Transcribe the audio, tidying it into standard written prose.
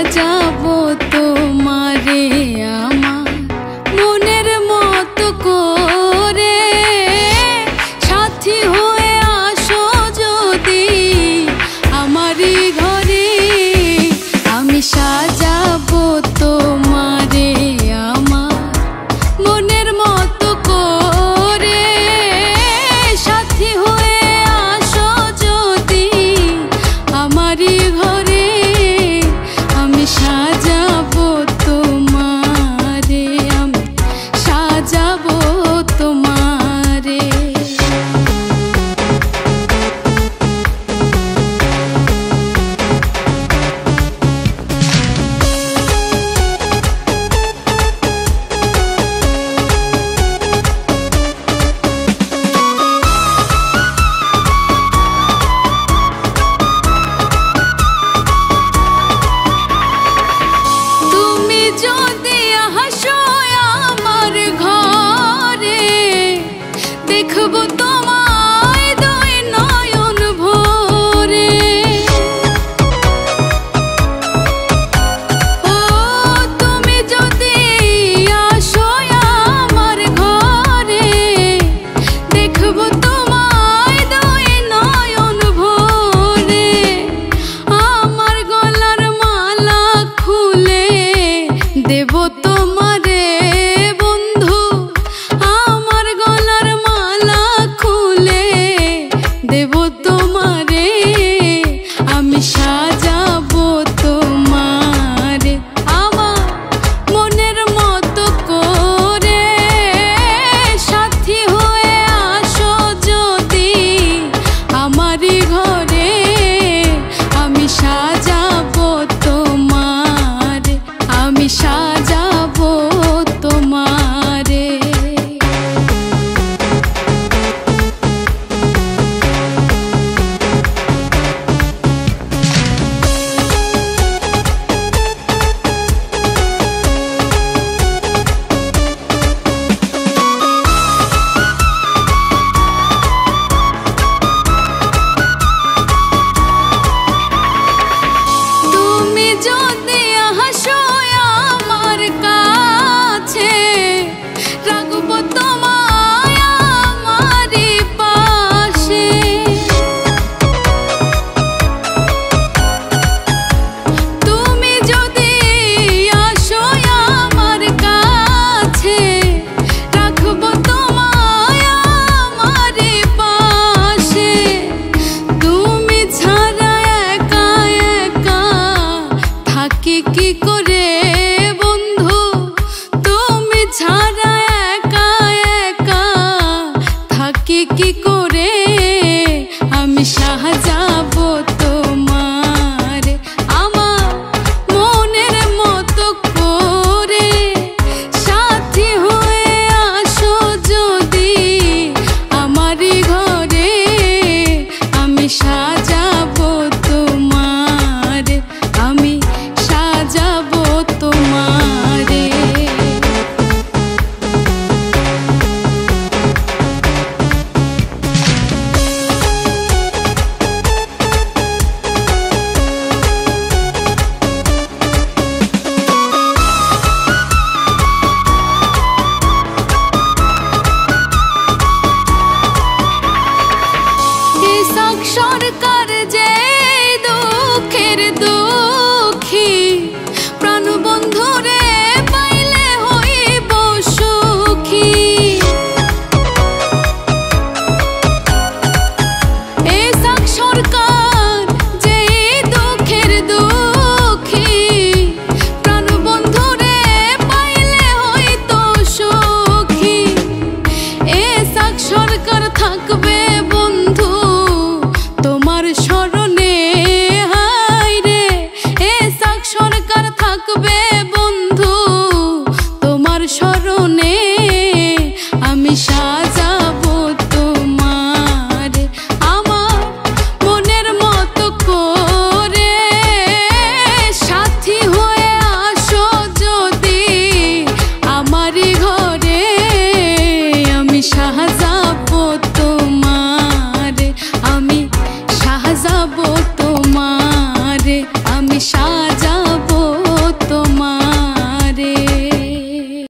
সাজাবো তোমারে আমার মনের মতো করে, সাথী হয়ে আসো যদি আমারই ঘরে। আমি সাজাবো তোমারে আমার মনের মতো করে, সাথী হয়ে আসো যদি আমারই ঘরে। আমি সাজাবো তোমারে, আমি সাজাবো তোমারে। দেখবো তোমায় দুই নয়ন ভরে, ও তুমি যদি আসো আমার ঘরে, দেখবো তোমায় দুই নয়ন ভরে। আমার গলার মালা খুলে দেবো তোমারে বন্ধু, আমার গলার মালা খুলে দেবো তোমারে। আমি সাজাবো তোমারে আমার মনের মতো করে, সাথী হয়ে আসো যদি আমারই ঘরে। আমি সাজাবো তোমারে, আমি সাজাবো তোমারে। তুমি যদি আসো আমার কাছে, রাখবো তোমায় আমারই পাশে। তুমি যদি আসো আমার কাছে, রাখবো তোমায় আমারই পাশে। তুমি ছাড়া একা একা থাকি কি করে বন্ধু, তুমি ছাড়া একা একা থাকি কি করে। আমি সাজাবো তোমারে আমার মনের মতো করে, সাথী হয়ে আসো যদি আমারই ঘরে। আমি সাজাবো তোমারে, আমি সাজাবো তোমারে। ইসাক সরকার যে দুঃখের দুঃখী, প্রাণ বন্ধুরে পাইলে হইব সুখী। ইসাক সরকার যে দুঃখের দুঃখী, প্রাণ বন্ধুরে পাইলে হইতো সুখী। ইসাক সরকার থাকবে বন্ধু তোমার স্মরণে, হায় রে ইসাক সরকার থাকবে।